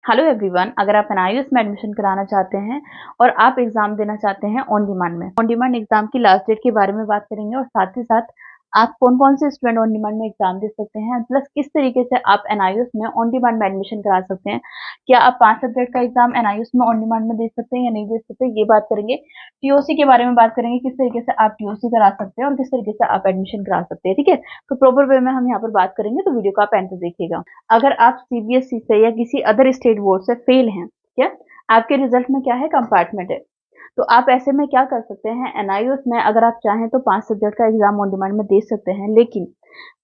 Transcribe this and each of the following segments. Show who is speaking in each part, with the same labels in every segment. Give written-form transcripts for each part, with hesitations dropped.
Speaker 1: Hello everyone, अगर आप NIS में एडमिशन कराना चाहते हैं और आप एग्जाम देना चाहते हैं ऑन डिमांड एग्जाम की लास्ट डेट के बारे में बात करेंगे और साथ ही साथ आप कौन कौन से स्टूडेंट ऑन डिमांड में एग्जाम दे सकते हैं, प्लस किस तरीके से आप एनआईएस में ऑन डिमांड में एडमिशन करा सकते हैं। क्या आप 5 सब्जेक्ट का एग्जाम एनआईएस में ऑन डिमांड में दे सकते हैं या नहीं दे सकते, ये बात करेंगे। टीओसी के बारे में बात करेंगे, किस तरीके से आप टीओसी करा सकते हैं और किस तरीके से आप एडमिशन करा सकते हैं। ठीक है, तो प्रॉपर वे में हम यहाँ पर बात करेंगे, तो वीडियो को आप एंड तक देखिएगा। अगर आप सीबीएसई से या किसी अदर स्टेट बोर्ड से फेल हैं, क्या आपके रिजल्ट में क्या है, कंपार्टमेंट है, तो आप ऐसे में क्या कर सकते हैं, एनआईओस में अगर आप चाहें तो 5 सब्जेक्ट का एग्जाम ऑन डिमांड में दे सकते हैं। लेकिन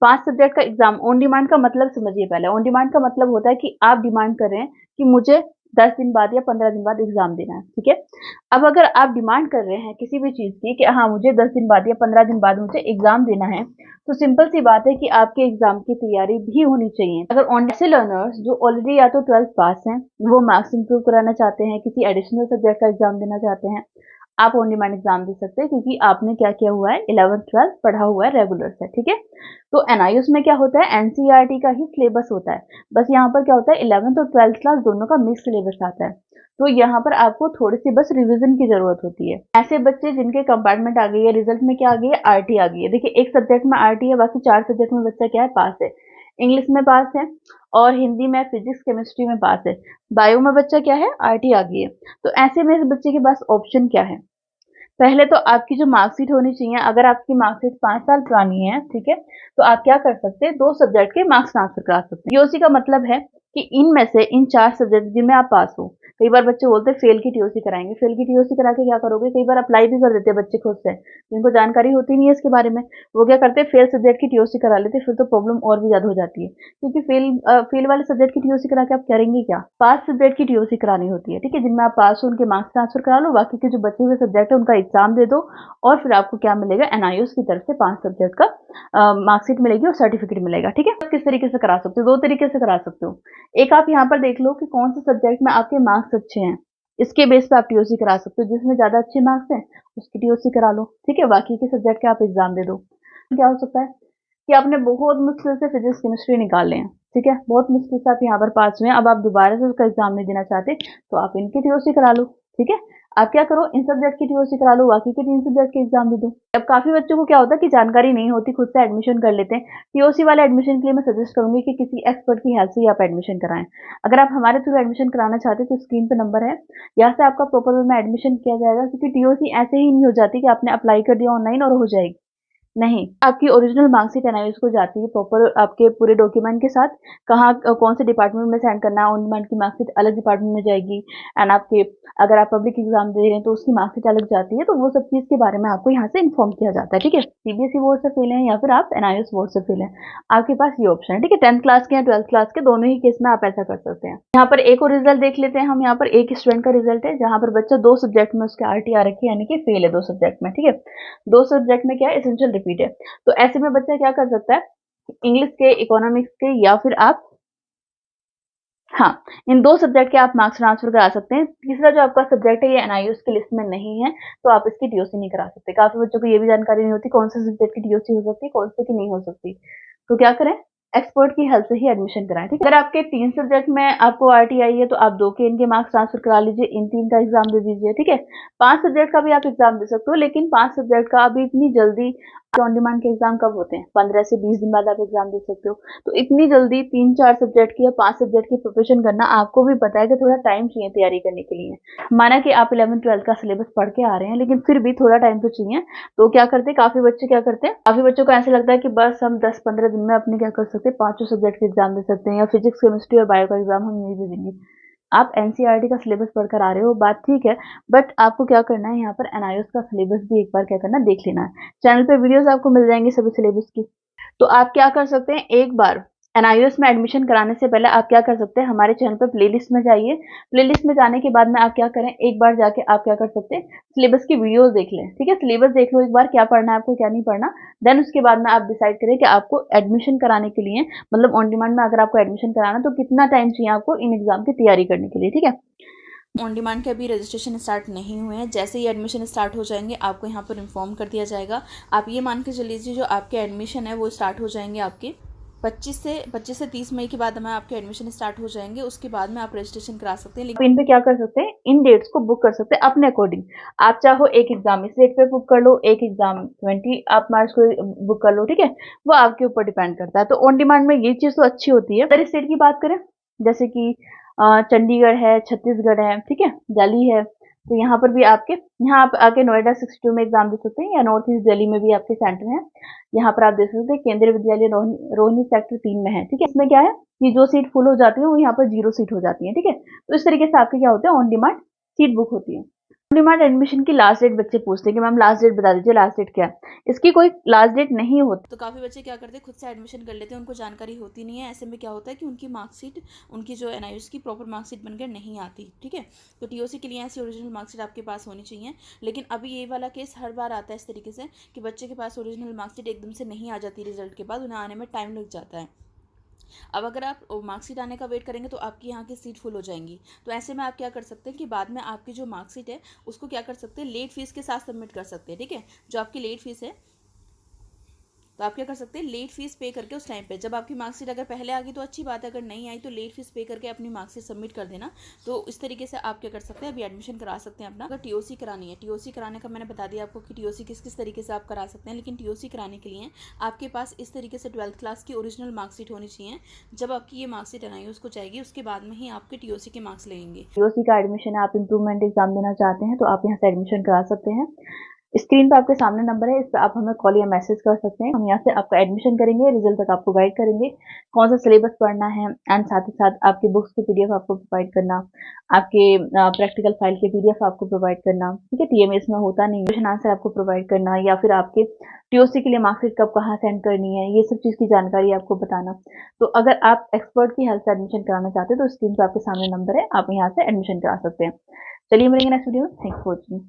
Speaker 1: 5 सब्जेक्ट का एग्जाम ऑन डिमांड का मतलब समझिए। पहले ऑन डिमांड का मतलब होता है कि आप डिमांड कर रहे हैं कि मुझे 10 दिन बाद या 15 दिन बाद एग्जाम देना है। ठीक है, अब अगर आप डिमांड कर रहे हैं किसी भी चीज की कि हाँ मुझे 10 दिन बाद या 15 दिन बाद मुझे एग्जाम देना है, तो सिंपल सी बात है कि आपके एग्जाम की तैयारी भी होनी चाहिए। अगर ऑन ऐसे लर्नर्स जो ऑलरेडी या तो 12th पास हैं, वो मार्क्स इंप्रूव कराना चाहते हैं, किसी एडिशनल सब्जेक्ट का एग्जाम देना चाहते हैं, आप ऑन डिमांड एग्जाम दे सकते हैं, क्योंकि आपने क्या किया हुआ है, 11th 12th पढ़ा हुआ है रेगुलर से। ठीक है, तो एनआईएस में क्या होता है, एनसीईआरटी का ही सिलेबस होता है। बस यहाँ पर क्या होता है, 11th और 12th क्लास दोनों का मिक्स सिलेबस आता है, तो यहाँ पर आपको थोड़ी सी बस रिवीजन की जरूरत होती है। ऐसे बच्चे जिनके कंपार्टमेंट आ गई है, रिजल्ट में क्या आ गई है, आरटी आ गई है। देखिए, एक सब्जेक्ट में आरटी है, बाकी 4 सब्जेक्ट में बच्चा क्या है, पास है। इंग्लिश में पास है और हिंदी में, फिजिक्स, केमिस्ट्री में पास है। बायो में बच्चा क्या है, आरटी आ गई है। तो ऐसे में इस बच्चे के पास ऑप्शन क्या है, पहले तो आपकी जो मार्कशीट होनी चाहिए, अगर आपकी मार्कशीट 5 साल पुरानी है, ठीक है, तो आप क्या कर सकते हैं, 2 सब्जेक्ट के मार्क्स ट्रांसफर करा सकते हैं। टीओसी का मतलब है कि इनमें से इन 4 सब्जेक्ट जिनमें आप पास हो। कई बार बच्चे बोलते हैं फेल की टीओसी कराएंगे, फेल की टीओसी करा के क्या करोगे, कई बार अप्लाई भी कर देते हैं बच्चे खुद से, जिनको जानकारी होती नहीं है इसके बारे में, वो क्या करते हैं, फेल सब्जेक्ट की टीओसी करा लेते हैं। फिर तो प्रॉब्लम और भी ज्यादा हो जाती है, क्योंकि फेल वाले सब्जेक्ट की टीओसी करा के आप करेंगे क्या, पास सब्जेक्ट की टीओसी करानी होती है। ठीक है, जिनमें आप पास हो उनके मार्क्स ट्रांसफर करा लो, बाकी के जो बचे हुए सब्जेक्ट है उनका एग्जाम दे दो, और फिर आपको क्या मिलेगा, एनआईओस की तरफ से 5 सब्जेक्ट का मार्कशीट मिलेगी और सर्टिफिकेट मिलेगा। ठीक है, किस तरीके से करा सकते हो, 2 तरीके से करा सकते हो। एक, आप यहाँ पर देख लो कि कौन से सब्जेक्ट में आपके मार्क्स अच्छे हैं, इसके बेस पे आप टीओसी करा सकते हो। जिसमें ज्यादा अच्छे मार्क्स हैं उसकी टीओसी करा लो। ठीक है, बाकी के सब्जेक्ट के आप एग्जाम दे दो। क्या हो सकता है कि आपने बहुत मुश्किल से फिजिक्स केमिस्ट्री निकाले हैं, ठीक है, बहुत मुश्किल से आप यहाँ पर पास हुए हैं, अब आप दोबारा से उसका एग्जाम नहीं देना चाहते, तो आप इनकी टीओसी करा लो। ठीक है, आप क्या करो, इन सब्जेक्ट की टीओसी करा लो, बाकी के 3 सब्जेक्ट के एग्जाम दे दो। अब काफी बच्चों को क्या होता है कि जानकारी नहीं होती, खुद से एडमिशन कर लेते हैं। टीओसी वाले एडमिशन के लिए मैं सजेस्ट करूंगी कि किसी एक्सपर्ट की हेल्प से ही आप एडमिशन कराएं। अगर आप हमारे थ्रू एडमिशन कराना चाहते हैं तो स्क्रीन पे नंबर है, यहाँ से आपका प्रॉपर वे में एडमिशन किया जाएगा, क्योंकि टीओसी ऐसे ही नहीं हो जाती कि आपने अप्लाई कर दिया ऑनलाइन और हो जाएगी। नहीं, आपकी ओरिजिनल मार्कशीट एनआईएस को जाती है प्रॉपर आपके पूरे डॉक्यूमेंट के साथ, कहाँ कौन से डिपार्टमेंट में सेंड करना है, ऑन डिमांड की मार्कशीट अलग डिपार्टमेंट में जाएगी। एंड आपके, अगर आप पब्लिक एग्जाम दे रहे हैं तो उसकी मार्कशीट अलग जाती है, तो वो सब चीज के बारे में आपको यहाँ से इन्फॉर्म किया जाता है। ठीक है, सीबीएसई बोर्ड से फेल है या फिर आप एनआईएस बोर्ड से फेल है, आपके पास ये ऑप्शन है। ठीक है, 10th क्लास के या 12th क्लास के दोनों ही केस में आप ऐसा कर सकते हैं। यहाँ पर एक और रिजल्ट देख लेते हैं हम। यहाँ पर एक स्टूडेंट का रिजल्ट है जहाँ पर बच्चा 2 सब्जेक्ट में उसके आरटी आ रखी है, यानी कि फेल है 2 सब्जेक्ट में। ठीक है, 2 सब्जेक्ट में क्या है, एसेंशियल रिपीट है। तो ऐसे में बच्चा क्या कर सकता है, इंग्लिश के, इकोनॉमिक्स के, या फिर आप, हाँ, इन 2 सब्जेक्ट के आप मार्क्स ट्रांसफर करा सकते हैं। तीसरा जो आपका सब्जेक्ट है ये एनआईओएस की लिस्ट में नहीं है, तो आप इसकी टीओसी नहीं करा सकते। काफी बच्चों को ये भी जानकारी नहीं होती कौन से सब्जेक्ट की टीओसी हो सकती है, कौन से की नहीं हो सकती, तो क्या करें, एक्सपर्ट की हेल्प से ही एडमिशन कराएं। ठीक है, अगर आपके 3 सब्जेक्ट में आपको आरटी आई है तो आप 2 के इनके मार्क्स ट्रांसफर करा लीजिए, इन 3 का एग्जाम दे दीजिए। ठीक है, 5 सब्जेक्ट का भी आप एग्जाम दे सकते हो, लेकिन 5 सब्जेक्ट का अभी इतनी जल्दी, ऑन डिमांड के एग्जाम कब होते हैं, 15 से 20 दिन बाद आप एग्जाम दे सकते हो, तो इतनी जल्दी 3-4 सब्जेक्ट की या 5 सब्जेक्ट की प्रिपरेशन करना, आपको भी पता है कि थोड़ा टाइम चाहिए तैयारी करने के लिए। माना कि आप 11th 12th का सिलेबस पढ़ के आ रहे हैं, लेकिन फिर भी थोड़ा टाइम तो चाहिए। तो क्या करते हैं, काफी बच्चे क्या करते हैं, काफी बच्चों को ऐसा लगता है कि बस हम 10-15 दिन में अपने क्या कर सकते हैं, 5 सब्जेक्ट के एग्जाम दे सकते हैं, या फिजिक्स, केमिस्ट्री और बायो का एग्जाम हम यही दे देंगे। आप एनसीईआरटी का सिलेबस पढ़कर आ रहे हो, बात ठीक है, बट आपको क्या करना है, यहाँ पर एनआईओएस का सिलेबस भी एक बार क्या करना, देख लेना है। चैनल पे वीडियोस आपको मिल जाएंगे सभी सिलेबस की। तो आप क्या कर सकते हैं, एक बार एनआईओएस में एडमिशन कराने से पहले आप क्या कर सकते हैं, हमारे चैनल पर प्लेलिस्ट में जाइए। प्लेलिस्ट में जाने के बाद में आप क्या करें, एक बार जाके आप क्या कर सकते हैं, सिलेबस की वीडियोस देख लें। ठीक है, सिलेबस देख लो एक बार, क्या पढ़ना है आपको, क्या नहीं पढ़ना। देन उसके बाद में आप डिसाइड करें कि आपको एडमिशन कराने के लिए, मतलब ऑन डिमांड में अगर आपको एडमिशन कराना तो कितना टाइम चाहिए आपको इन एग्जाम की तैयारी करने के लिए। ठीक है, ऑन डिमांड के अभी रजिस्ट्रेशन स्टार्ट नहीं हुए हैं, जैसे ही एडमिशन स्टार्ट हो जाएंगे आपको यहाँ पर इन्फॉर्म कर दिया जाएगा। आप ये मान के चल लीजिए जो आपके एडमिशन है वो स्टार्ट हो जाएंगे आपके
Speaker 2: 25 से 30 मई के बाद में आपके एडमिशन स्टार्ट हो जाएंगे। उसके बाद में आप रजिस्ट्रेशन करा सकते हैं।
Speaker 1: आप इन पे क्या कर सकते हैं, इन डेट्स को बुक कर सकते हैं अपने अकॉर्डिंग। आप चाहो एक एग्जाम इस डेट पे बुक कर लो, एक एग्जाम 20 आप मार्च को बुक कर लो, ठीक है, वो आपके ऊपर डिपेंड करता है। तो ऑन डिमांड में ये चीज तो अच्छी होती है। अगर स्टेट की बात करें, जैसे कि चंडीगढ़ है, छत्तीसगढ़ है, ठीक है, दिल्ली है, तो यहाँ पर भी आपके, यहाँ आप आके नोएडा 62 में एग्जाम दे सकते हैं, या नॉर्थ ईस्ट दिल्ली में भी आपके सेंटर है, यहाँ पर आप दे सकते हैं। केंद्रीय विद्यालय रोहिणी सेक्टर 3 में है, ठीक है। इसमें क्या है कि जो सीट फुल हो जाती है वो यहाँ पर 0 सीट हो जाती है, ठीक है। तो इस तरीके से आपके क्या होता है, ऑन डिमांड सीट बुक होती है। ऑन डिमांड एडमिशन की लास्ट डेट बच्चे पूछते हैं कि मैम लास्ट डेट बता दीजिए, लास्ट डेट क्या है। इसकी कोई लास्ट डेट नहीं होती।
Speaker 2: तो काफ़ी बच्चे क्या करते हैं, खुद से एडमिशन कर लेते हैं, उनको जानकारी होती नहीं है। ऐसे में क्या होता है कि उनकी मार्कशीट, उनकी जो एनआईयूएस की प्रॉपर मार्कशीट बनकर नहीं आती, ठीक है। तो टीओसी के लिए ऐसी ओरिजिनल मार्कशीट आपके पास होनी चाहिए। लेकिन अभी ये वाला केस हर बार आता है इस तरीके से कि बच्चे के पास ओरिजिनल मार्कशीट एकदम से नहीं आ जाती रिजल्ट के बाद, उन्हें आने में टाइम लग जाता है। अब अगर आप मार्कशीट आने का वेट करेंगे तो आपकी यहाँ की सीट फुल हो जाएंगी। तो ऐसे में आप क्या कर सकते हैं कि बाद में आपकी जो मार्कशीट है उसको क्या कर सकते हैं, लेट फीस के साथ सबमिट कर सकते हैं, ठीक है। जो आपकी लेट फीस है, तो आप क्या कर सकते हैं, लेट फीस पे करके उस टाइम पे, जब आपकी मार्कशीट अगर पहले आ गई तो अच्छी बात है, अगर नहीं आई तो लेट फीस पे करके अपनी मार्कशीट सबमिट कर देना। तो इस तरीके से आप क्या कर सकते हैं, अभी एडमिशन करा सकते हैं अपना। अगर टीओसी करानी है, टीओसी कराने का मैंने बता दिया आपको कि टीओसी किस किस तरीके से आप करा सकते हैं। लेकिन टीओसी कराने के लिए आपके पास इस तरीके से 12th क्लास की ओरिजिनल मार्कशीट होनी चाहिए। जब आपकी ये मार्कशीट एनआईयूएस उसको जाएगी, उसके बाद में ही आपके टीओसी के मार्क्स लगेंगे।
Speaker 1: टीओसी का एडमिशन है, आप इम्प्रूवमेंट एग्जाम देना चाहते हैं तो आप यहाँ से एडमिशन करा सकते हैं। स्क्रीन पे आपके सामने नंबर है, इस पे आप हमें कॉल या मैसेज कर सकते हैं। हम यहाँ से आपका एडमिशन करेंगे, रिजल्ट तक आपको गाइड करेंगे, कौन सा सिलेबस पढ़ना है, एंड साथ ही साथ आपकी बुक्स की पीडीएफ आपको प्रोवाइड करना, आपके प्रैक्टिकल फाइल के पीडीएफ आपको प्रोवाइड करना, ठीक है। टीएमएस में होता नहीं, क्वेश्चन आंसर आपको प्रोवाइड करना, या फिर आपके टीओसी के लिए मार्कशीट कब कहाँ सेंड करनी है, ये सब चीज़ की जानकारी आपको बताना। तो अगर आप एक्सपर्ट की हेल्प से एडमिशन कराना चाहते हैं तो स्क्रीन पर आपके सामने नंबर है, आप यहाँ से एडमिशन करा सकते हैं। चलिए मिलेंगे नेक्स्ट वीडियो में। Thanks for watching.